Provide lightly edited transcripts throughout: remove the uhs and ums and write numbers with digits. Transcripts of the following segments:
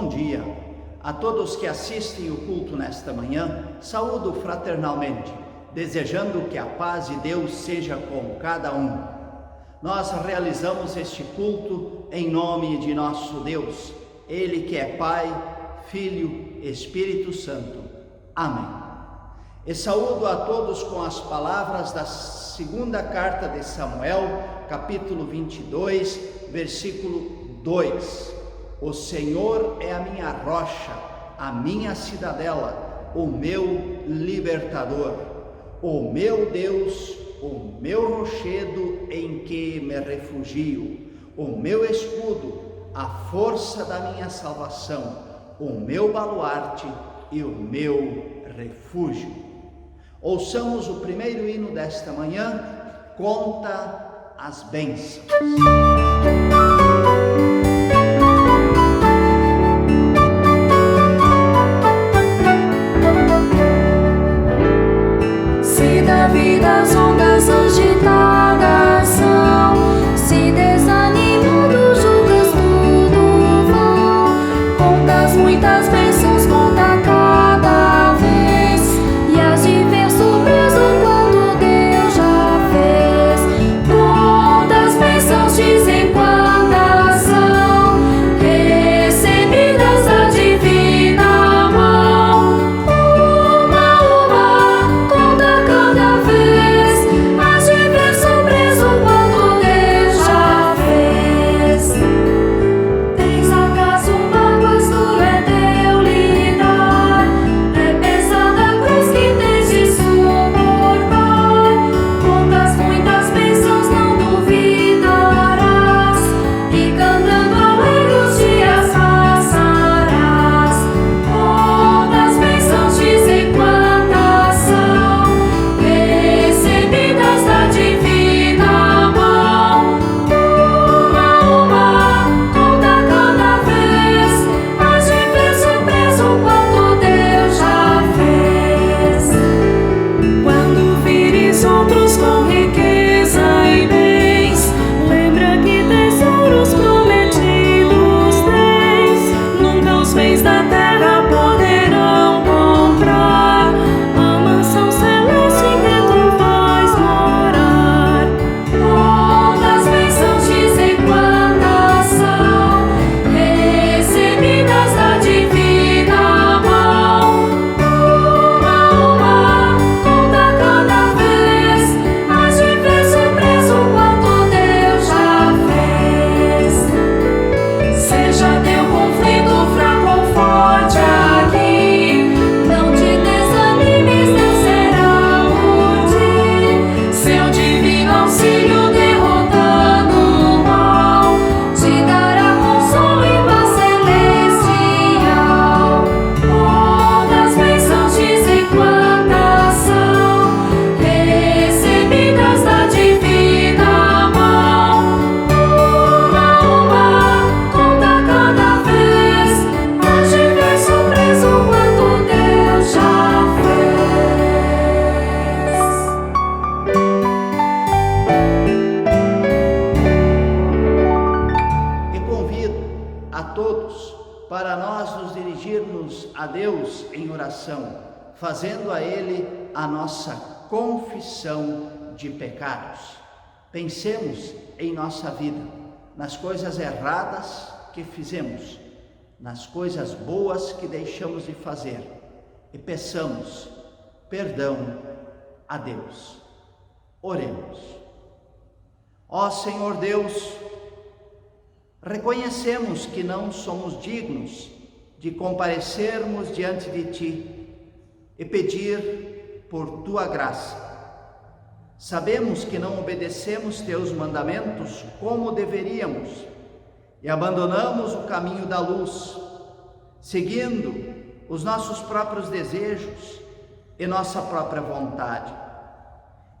dia a todos que assistem o culto nesta manhã. Saúdo fraternalmente, desejando que a paz de Deus seja com cada um. Nós realizamos este culto em nome de nosso Deus, Ele que é Pai, Filho, Espírito Santo. Amém. E saúdo a todos com as palavras da segunda carta de Samuel, capítulo 22, versículo 2. O Senhor é a minha rocha, a minha cidadela, o meu libertador, o meu Deus, o meu rochedo em que me refugio, o meu escudo, a força da minha salvação, o meu baluarte e o meu refúgio. Ouçamos o primeiro hino desta manhã, Conta as Bênçãos. Se da vida as ondas agitadas são, se desanimando julgas tudo vão, contas muitas bênçãos, conta cada vez, e as de ver surpreso quando Deus já fez. Conta as bênçãos, dizem quantas são, recebidas da divina mão. Conta cada vez, as de ver surpreso quando Deus já fez. Tens acaso mágoas, duro é teu lidar, é pesada a cruz que tens de suportar. Contas muitas bênçãos, não duvidarás, e cantando alegre os dias passarás. Contas bênçãos, dizem quantas são, recebidas da divina mão. Conta cada vez, as de ver surpreso quanto Deus já fez. Quando vires outros com riqueza e bens, lembra que tesouros prometidos tens. Nunca os bens da terra poderão comprar a mansão celeste em que tu vais morar. Contas bênçãos, dizem quantas são, recebidas da divina mão. Conta cada vez, as de ver surpreso quanto Deus já fez. Seja teu conflito fraco ou forte aqui, não te desanimes, Deus será por ti. Seu divino auxílio derrotando o mal, te dará consolo e paz celestial. Contas bênçãos, dizem quantas são, recebidas da divina mão. Conta cada vez, as de ver surpreso quanto Deus já fez. E convido a todos para nós nos dirigirmos a Deus em oração, fazendo a Ele a nossa confissão de pecados. Pensemos em nossa vida, nas coisas erradas que fizemos, nas coisas boas que deixamos de fazer, e peçamos perdão a Deus. Oremos. Ó Senhor Deus, reconhecemos que não somos dignos de comparecermos diante de Ti e pedir por Tua graça. Sabemos que não obedecemos Teus mandamentos como deveríamos e abandonamos o caminho da luz, seguindo os nossos próprios desejos e nossa própria vontade.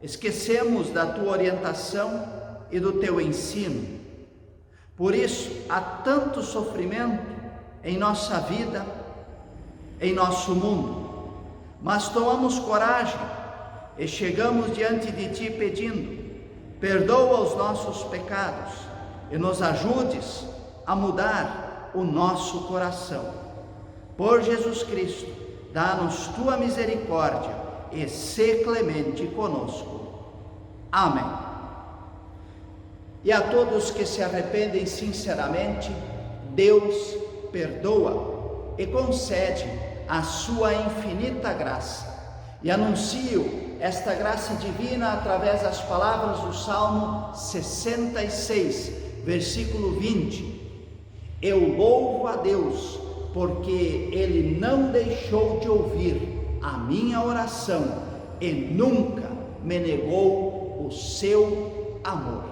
Esquecemos da Tua orientação e do Teu ensino. Por isso, há tanto sofrimento em nossa vida, em nosso mundo, mas tomamos coragem e chegamos diante de Ti pedindo: perdoa os nossos pecados e nos ajudes a mudar o nosso coração. Por Jesus Cristo, dá-nos tua misericórdia e sê clemente conosco. Amém. E a todos que se arrependem sinceramente, Deus perdoa e concede a sua infinita graça. E anuncio esta graça divina através das palavras do Salmo 66, versículo 20. Eu louvo a Deus, porque Ele não deixou de ouvir a minha oração e nunca me negou o seu amor.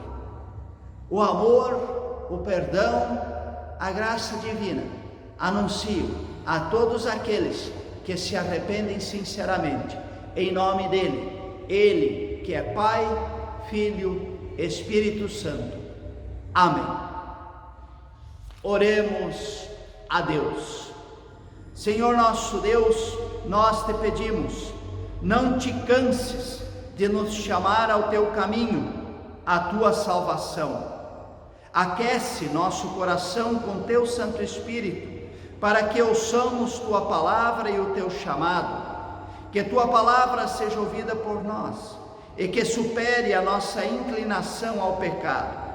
O amor, o perdão, a graça divina, anuncio a todos aqueles que se arrependem sinceramente, em nome dele, ele que é Pai, Filho, Espírito Santo. Amém. Oremos a Deus. Senhor nosso Deus, nós te pedimos, não te canses de nos chamar ao teu caminho, à tua salvação. Aquece nosso coração com teu Santo Espírito, para que ouçamos tua palavra e o teu chamado, que tua palavra seja ouvida por nós e que supere a nossa inclinação ao pecado.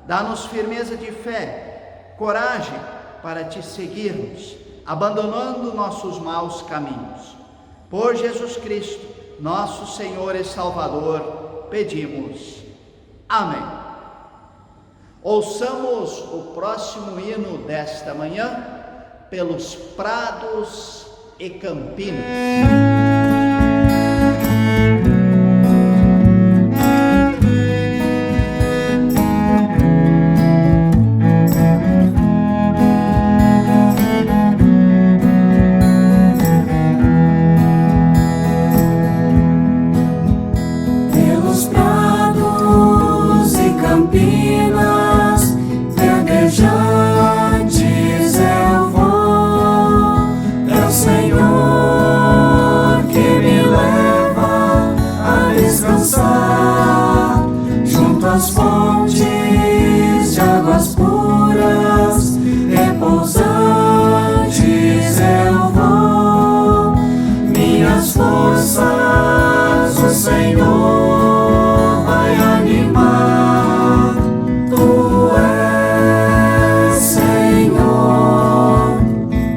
Dá-nos firmeza de fé, coragem para te seguirmos, abandonando nossos maus caminhos. Por Jesus Cristo, nosso Senhor e Salvador, pedimos. Amém. Ouçamos o próximo hino desta manhã, pelos prados e campinas. Pelos prados e campinas verdejantes eu vou, é o Senhor que me leva a descansar junto às fontes de águas puras, repousantes eu vou, minhas forças o Senhor vai animar. Tu és, Senhor,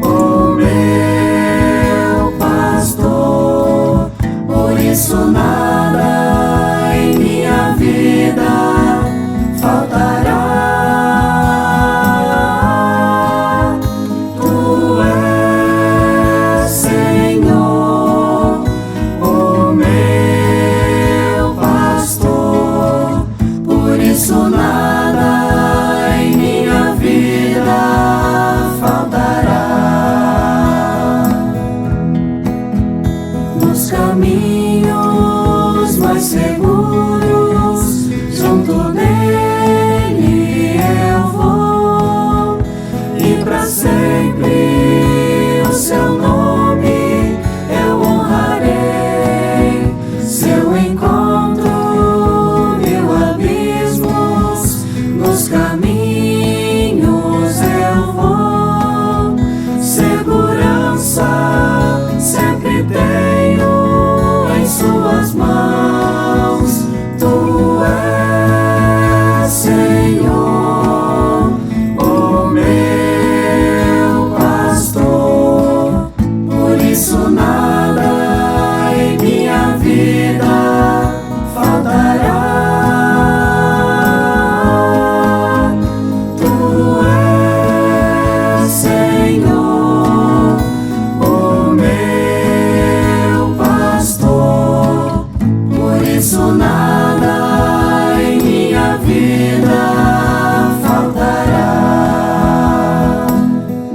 o meu pastor, por isso nada em minha vida faltará. Tu és, Senhor, o meu pastor, por isso nada em minha vida faltará. Nos caminhos mais seguros, junto dele eu vou, e para sempre o seu nome eu honrarei. Seu encontro mil abismos, nos caminhos eu vou, segurança sempre tenho em suas mãos. Tu és, Senhor, o meu pastor, por isso nada em minha vida faltará. Tu és, Senhor, o meu pastor, por isso nada em minha vida faltará.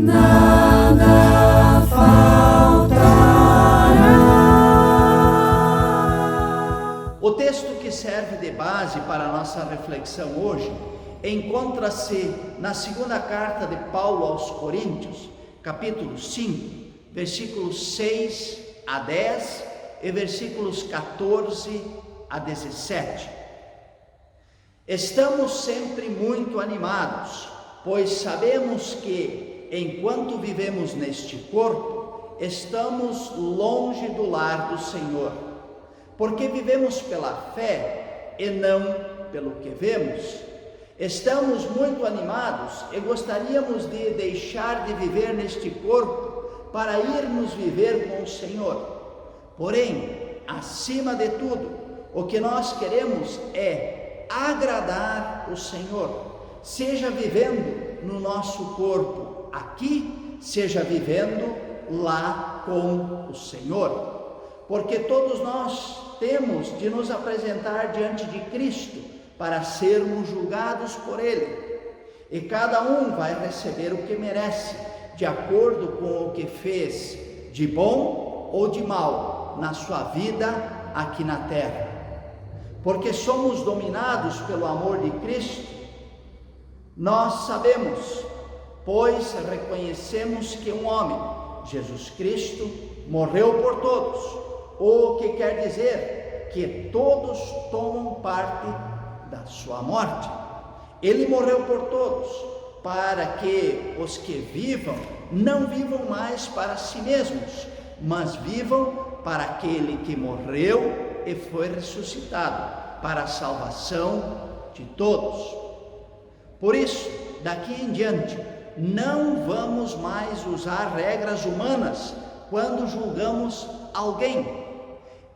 Nada faltará. O texto que serve de base para a nossa reflexão hoje encontra-se na segunda carta de Paulo aos Coríntios, capítulo 5, versículos 6 a 10 e versículos 14 a 17. Estamos sempre muito animados, pois sabemos que enquanto vivemos neste corpo, estamos longe do lar do Senhor, porque vivemos pela fé e não pelo que vemos. Estamos muito animados e gostaríamos de deixar de viver neste corpo para irmos viver com o Senhor. Porém, acima de tudo, o que nós queremos é agradar o Senhor, seja vivendo no nosso corpo aqui, seja vivendo lá com o Senhor, porque todos nós temos de nos apresentar diante de Cristo para sermos julgados por Ele, e cada um vai receber o que merece, de acordo com o que fez de bom ou de mal na sua vida aqui na terra. Porque somos dominados pelo amor de Cristo, nós sabemos, pois reconhecemos que um homem, Jesus Cristo, morreu por todos, o que quer dizer que todos tomam parte da sua morte. Ele morreu por todos, para que os que vivam, não vivam mais para si mesmos, mas vivam para aquele que morreu e foi ressuscitado, para a salvação de todos. Por isso, daqui em diante, não vamos mais usar regras humanas quando julgamos alguém.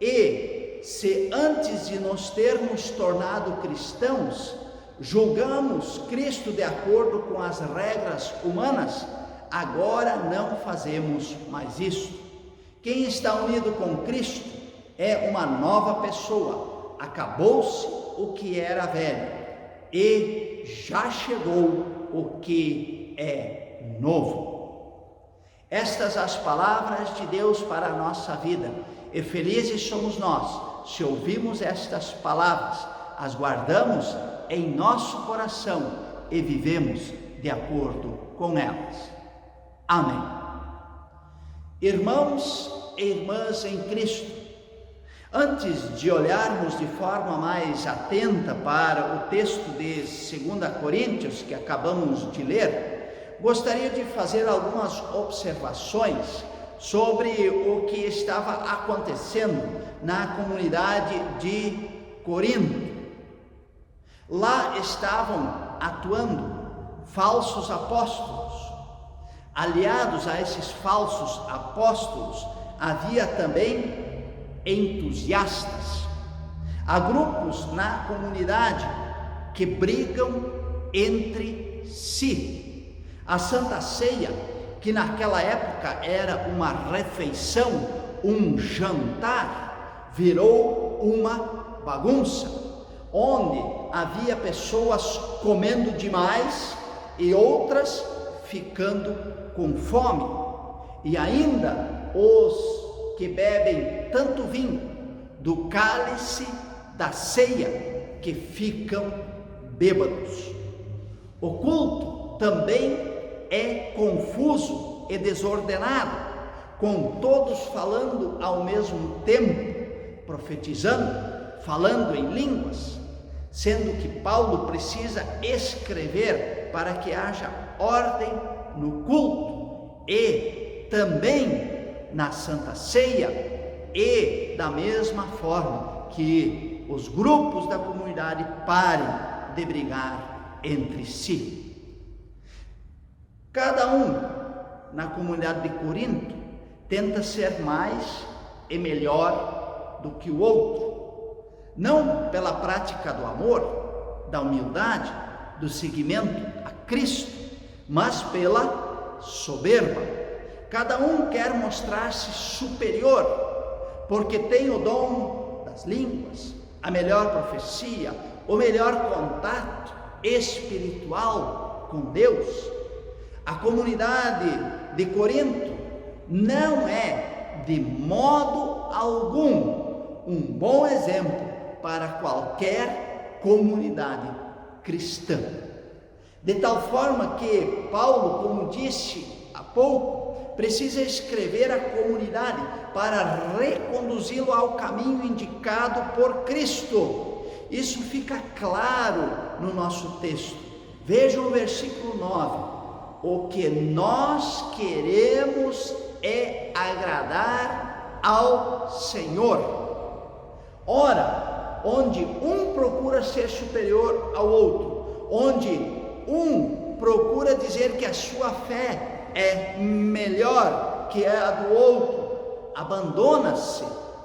E se antes de nos termos tornado cristãos, julgamos Cristo de acordo com as regras humanas, agora não fazemos mais isso. Quem está unido com Cristo é uma nova pessoa. Acabou-se o que era velho e já chegou o que é novo. Estas as palavras de Deus para a nossa vida, e felizes somos nós se ouvimos estas palavras, as guardamos em nosso coração e vivemos de acordo com elas. Amém. Irmãos e irmãs em Cristo, antes de olharmos de forma mais atenta para o texto de 2 Coríntios que acabamos de ler, gostaria de fazer algumas observações sobre o que estava acontecendo na comunidade de Corinto. Lá estavam atuando falsos apóstolos. Aliados a esses falsos apóstolos, havia também entusiastas. Há grupos na comunidade que brigam entre si. A Santa Ceia, que naquela época era uma refeição, um jantar, virou uma bagunça, onde havia pessoas comendo demais e outras ficando com fome, e ainda os que bebem tanto vinho do cálice da ceia que ficam bêbados. O culto também é confuso e desordenado, com todos falando ao mesmo tempo, profetizando, falando em línguas, sendo que Paulo precisa escrever para que haja ordem no culto e também na Santa Ceia, e da mesma forma que os grupos da comunidade parem de brigar entre si. Cada um na comunidade de Corinto tenta ser mais e melhor do que o outro, não pela prática do amor, da humildade, do seguimento a Cristo, mas pela soberba. Cada um quer mostrar-se superior, porque tem o dom das línguas, a melhor profecia, o melhor contato espiritual com Deus. A comunidade de Corinto não é de modo algum um bom exemplo para qualquer comunidade cristã. De tal forma que Paulo, como disse há pouco, precisa escrever à comunidade para reconduzi-lo ao caminho indicado por Cristo. Isso fica claro no nosso texto. Vejam o versículo 9. o que nós queremos é agradar ao Senhor. Ora, onde um procura ser superior ao outro, onde um procura dizer que a sua fé é melhor que a do outro, abandona-se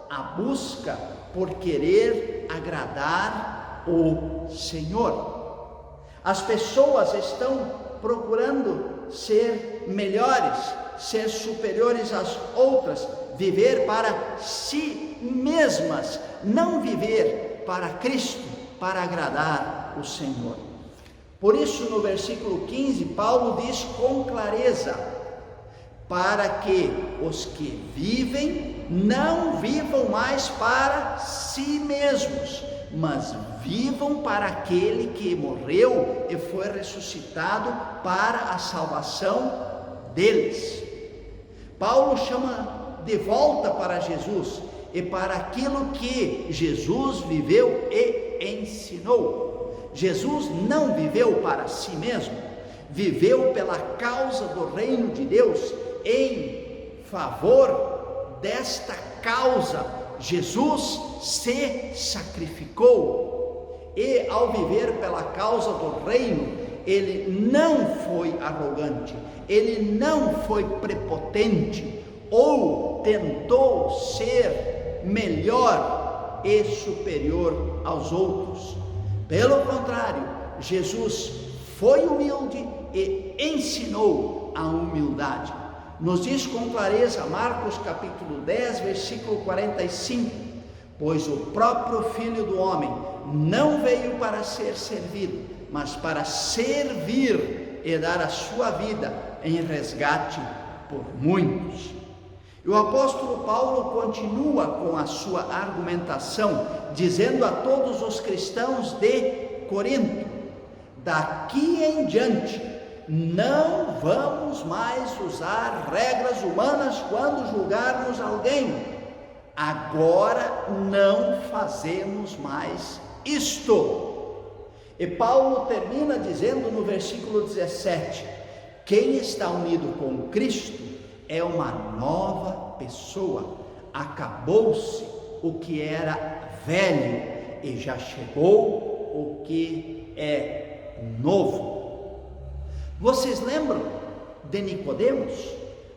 a busca por querer agradar o Senhor. As pessoas estão procurando ser melhores, ser superiores às outras, viver para si mesmas, não viver para Cristo, para agradar o Senhor. Por isso, no versículo 15, Paulo diz com clareza: para que os que vivem não vivam mais para si mesmos, mas vivam para aquele que morreu e foi ressuscitado para a salvação deles. Paulo chama de volta para Jesus e para aquilo que Jesus viveu e ensinou. Jesus não viveu para si mesmo, viveu pela causa do reino de Deus. Em favor desta causa, Jesus se sacrificou, e ao viver pela causa do reino, ele não foi arrogante, ele não foi prepotente, ou tentou ser melhor e superior aos outros. Pelo contrário, Jesus foi humilde e ensinou a humildade. Nos diz com clareza Marcos capítulo 10, versículo 45: pois o próprio Filho do Homem não veio para ser servido, mas para servir e dar a sua vida em resgate por muitos. E o apóstolo Paulo continua com a sua argumentação, dizendo a todos os cristãos de Corinto: daqui em diante não vamos mais usar regras humanas quando julgarmos alguém. Agora não fazemos mais isto. E Paulo termina dizendo no versículo 17: quem está unido com Cristo é uma nova pessoa. Acabou-se o que era velho e já chegou o que é novo. Vocês lembram de Nicodemos,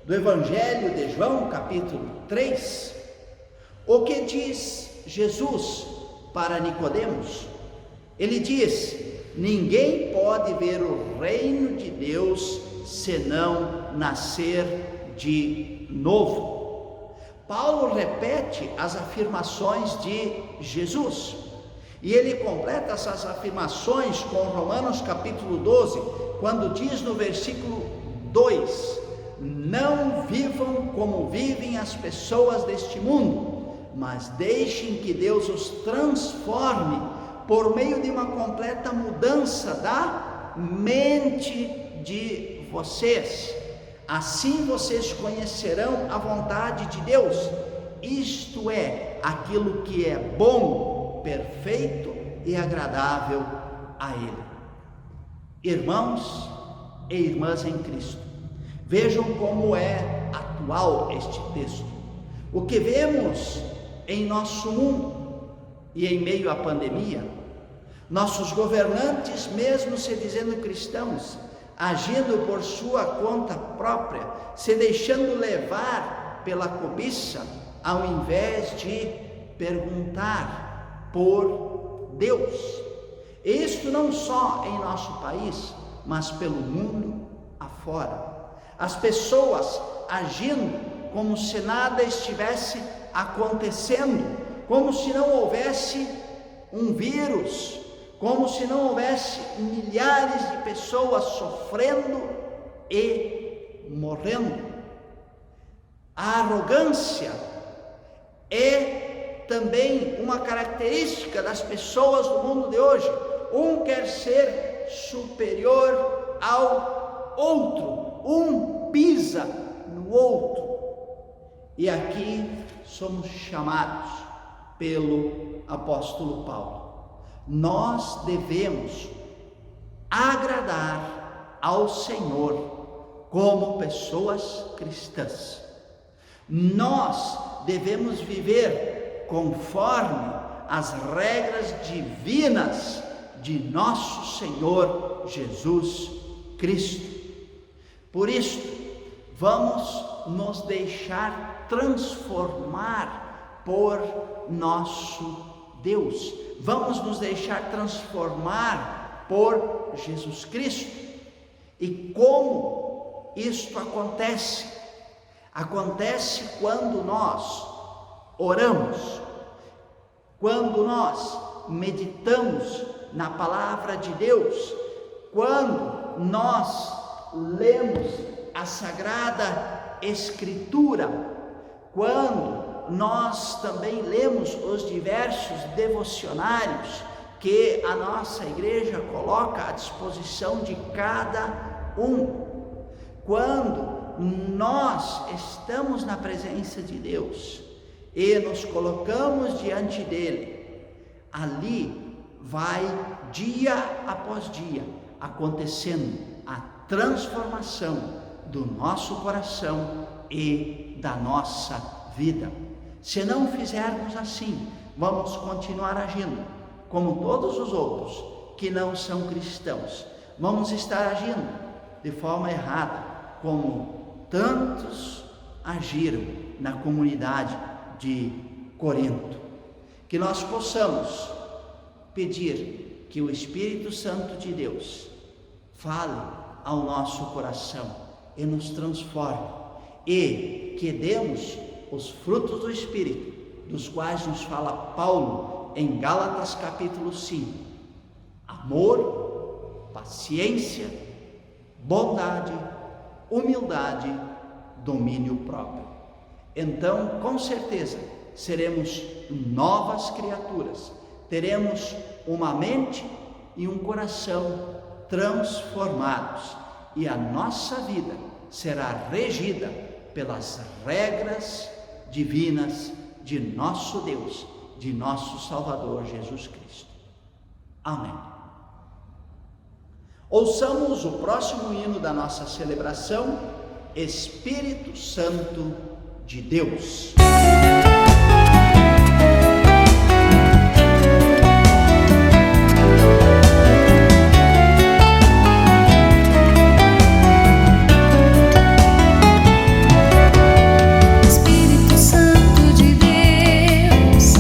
do Evangelho de João, capítulo 3? O que diz Jesus para Nicodemos? Ele diz: ninguém pode ver o reino de Deus senão nascer de novo. Paulo repete as afirmações de Jesus, e ele completa essas afirmações com Romanos capítulo 12, quando diz no versículo 2: não vivam como vivem as pessoas deste mundo, mas deixem que Deus os transforme por meio de uma completa mudança da mente de vocês. Assim vocês conhecerão a vontade de Deus, isto é, aquilo que é bom, perfeito e agradável a Ele. Irmãos e irmãs em Cristo, vejam como é atual este texto. O que vemos em nosso mundo e em meio à pandemia, nossos governantes, mesmo se dizendo cristãos, agindo por sua conta própria, se deixando levar pela cobiça, ao invés de perguntar por Deus. Isto não só em nosso país, mas pelo mundo afora. As pessoas agindo como se nada estivesse acontecendo, como se não houvesse um vírus, como se não houvesse milhares de pessoas sofrendo e morrendo. A arrogância é também uma característica das pessoas do mundo de hoje. Um quer ser superior ao outro, um pisa no outro. E aqui somos chamados pelo apóstolo Paulo. Nós devemos agradar ao Senhor como pessoas cristãs. Nós devemos viver conforme as regras divinas de nosso Senhor Jesus Cristo. Por isso, vamos nos deixar transformar por nosso Deus. Vamos nos deixar transformar por Jesus Cristo. E como isto acontece? Acontece quando nós oramos, quando nós meditamos na palavra de Deus, quando nós lemos a Sagrada Escritura, quando nós também lemos os diversos devocionários que a nossa igreja coloca à disposição de cada um, quando nós estamos na presença de Deus e nos colocamos diante dele, ali vai dia após dia acontecendo a transformação do nosso coração e da nossa vida. Se não fizermos assim, vamos continuar agindo como todos os outros que não são cristãos. Vamos estar agindo de forma errada, como tantos agiram na comunidade de Corinto. Que nós possamos pedir que o Espírito Santo de Deus fale ao nosso coração e nos transforme, e que demos os frutos do Espírito, dos quais nos fala Paulo em Gálatas capítulo 5: amor, paciência, bondade, humildade, domínio próprio. Então, com certeza, seremos novas criaturas, teremos uma mente e um coração transformados, e a nossa vida será regida pelas regras divinas de nosso Deus, de nosso Salvador Jesus Cristo. Amém. Ouçamos o próximo hino da nossa celebração, Espírito Santo de Deus. Espírito Santo de luz,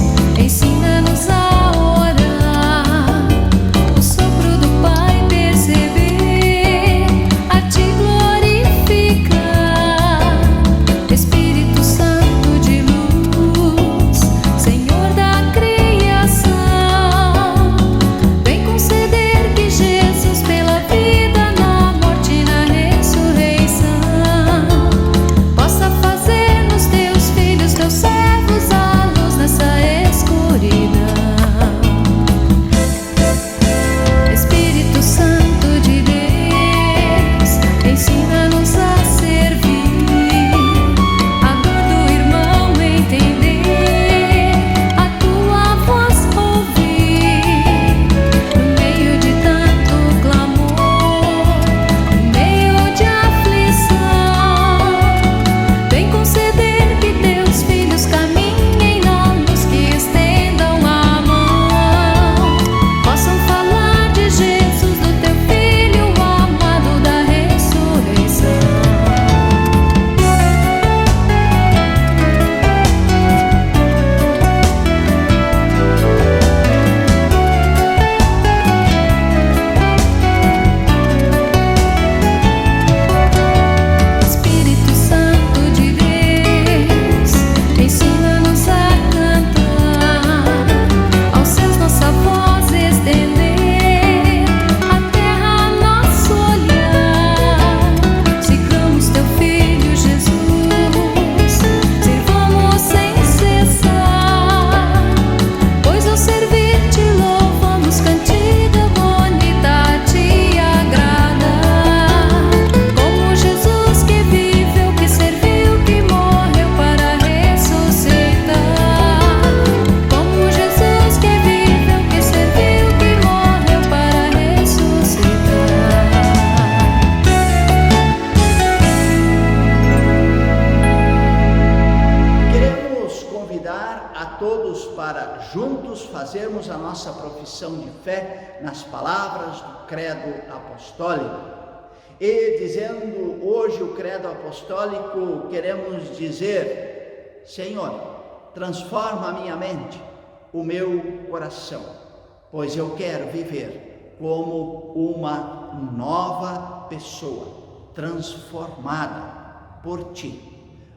todos para juntos fazermos a nossa profissão de fé nas palavras do credo apostólico. E dizendo hoje o credo apostólico, queremos dizer: Senhor, transforma a minha mente, o meu coração, pois eu quero viver como uma nova pessoa, transformada por Ti.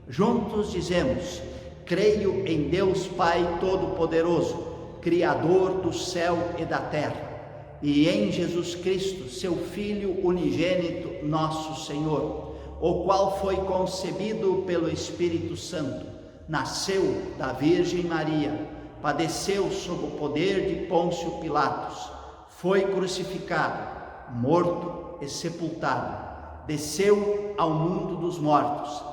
Juntos dizemos: creio em Deus Pai Todo-Poderoso, Criador do céu e da terra, e em Jesus Cristo, seu Filho unigênito, nosso Senhor, o qual foi concebido pelo Espírito Santo, nasceu da Virgem Maria, padeceu sob o poder de Pôncio Pilatos, foi crucificado, morto e sepultado, desceu ao mundo dos mortos,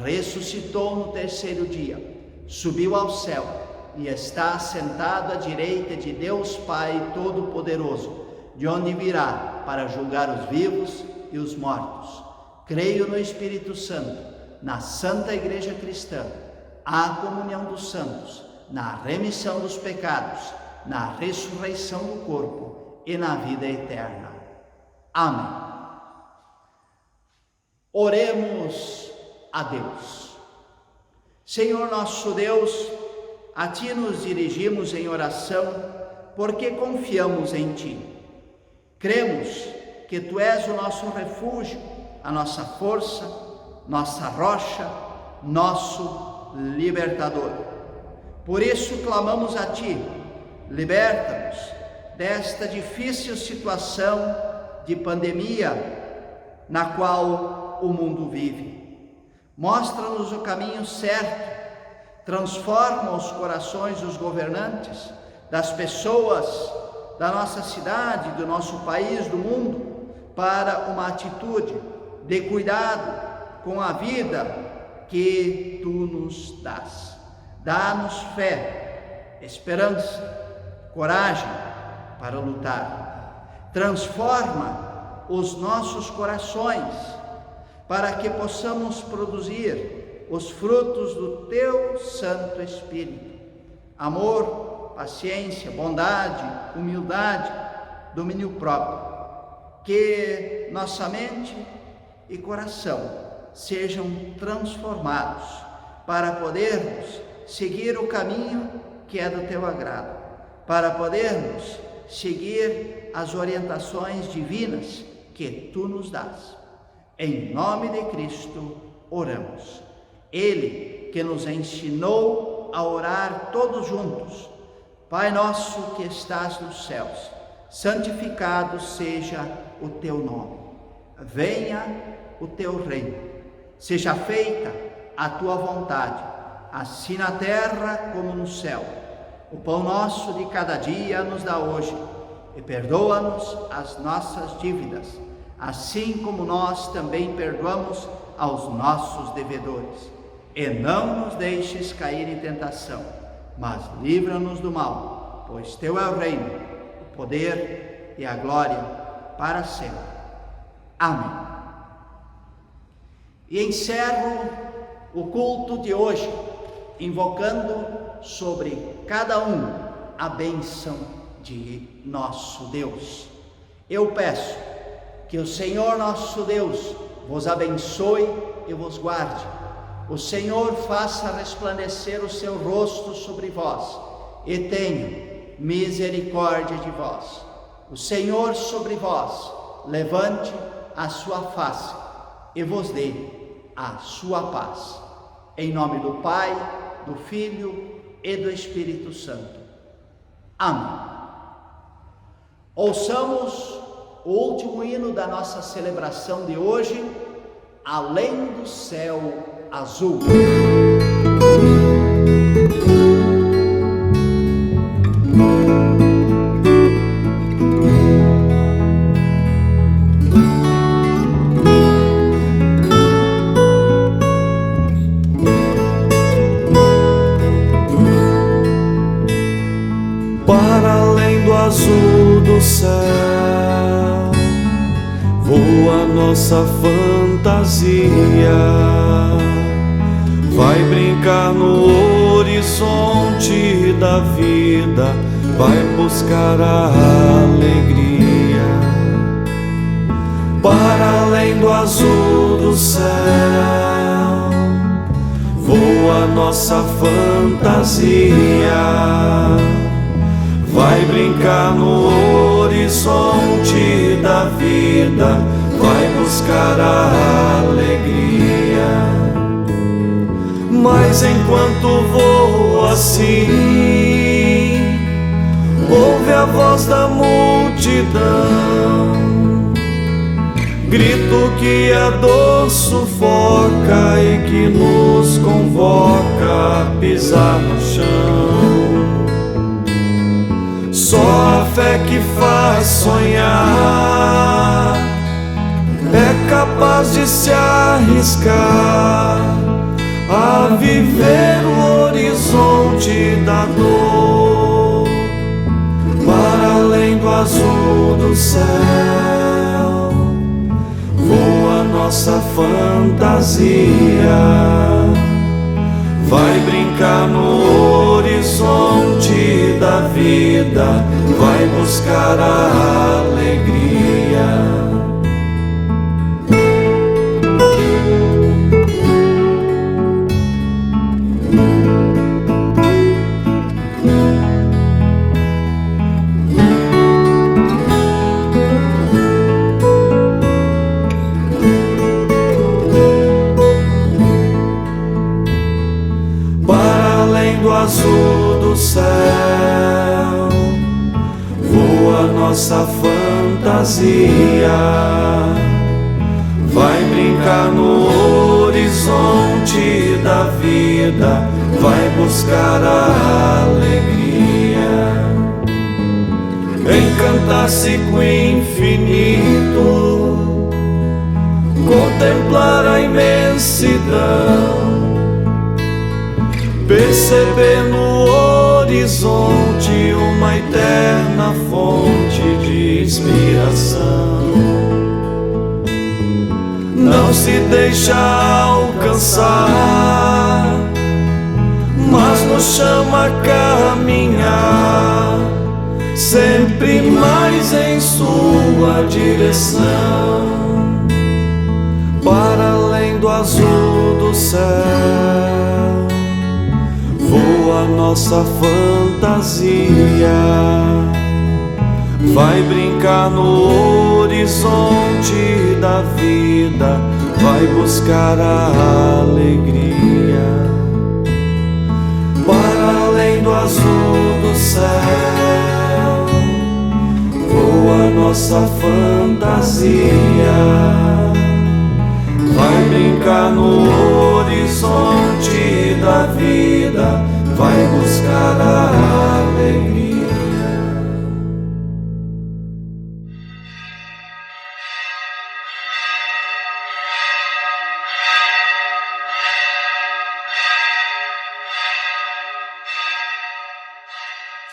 ressuscitou no terceiro dia, subiu ao céu e está assentado à direita de Deus Pai Todo-Poderoso, de onde virá para julgar os vivos e os mortos. Creio no Espírito Santo, na Santa Igreja Cristã, a comunhão dos santos, na remissão dos pecados, na ressurreição do corpo e na vida eterna. Amém. Oremos a Deus. Senhor nosso Deus, a Ti nos dirigimos em oração, porque confiamos em Ti. Cremos que Tu és o nosso refúgio, a nossa força, nossa rocha, nosso libertador. Por isso clamamos a Ti: liberta-nos desta difícil situação de pandemia na qual o mundo vive. Mostra-nos o caminho certo, transforma os corações dos governantes, das pessoas da nossa cidade, do nosso país, do mundo, para uma atitude de cuidado com a vida que Tu nos dás. Dá-nos fé, esperança, coragem para lutar. Transforma os nossos corações para que possamos produzir os frutos do Teu Santo Espírito: amor, paciência, bondade, humildade, domínio próprio. Que nossa mente e coração sejam transformados para podermos seguir o caminho que é do Teu agrado, para podermos seguir as orientações divinas que Tu nos dás. Em nome de Cristo oramos. Ele que nos ensinou a orar todos juntos: Pai nosso que estás nos céus, santificado seja o Teu nome. Venha o Teu reino. Seja feita a Tua vontade, assim na terra como no céu. O pão nosso de cada dia nos dá hoje, e perdoa-nos as nossas dívidas, assim como nós também perdoamos aos nossos devedores. E não nos deixes cair em tentação, mas livra-nos do mal, pois Teu é o reino, o poder e a glória para sempre. Amém. E encerro o culto de hoje, invocando sobre cada um a bênção de nosso Deus. Eu peço que o Senhor nosso Deus vos abençoe e vos guarde. O Senhor faça resplandecer o seu rosto sobre vós e tenha misericórdia de vós. O Senhor sobre vós levante a sua face e vos dê a sua paz. Em nome do Pai, do Filho e do Espírito Santo. Amém. Ouçamos o último hino da nossa celebração de hoje: Além do Céu Azul. Para além do azul do céu voa nossa fantasia, vai brincar no horizonte da vida, vai buscar a alegria. Para além do azul do céu, voa nossa fantasia. Vai brincar no horizonte da vida, vai buscar a alegria. Mas enquanto voa assim, ouve a voz da multidão, grito que a dor sufoca e que nos convoca a pisar no chão. Só a fé que faz sonhar é capaz de se arriscar a viver o horizonte da dor. Para além do azul do céu, voa nossa fantasia. Vai brincar no horizonte da vida, vai buscar a alegria. Do azul do céu, voa nossa fantasia. Vai brincar no horizonte da vida, vai buscar a alegria. Encantar-se com o infinito, contemplar a imensidão, perceber no horizonte uma eterna fonte de inspiração. Não se deixa alcançar, mas nos chama a caminhar sempre mais em sua direção. Para além do azul do céu, voa nossa fantasia. Vai brincar no horizonte da vida, vai buscar a alegria. Para além do azul do céu, voa nossa fantasia. Vai brincar no horizonte da vida, vai buscar a alegria.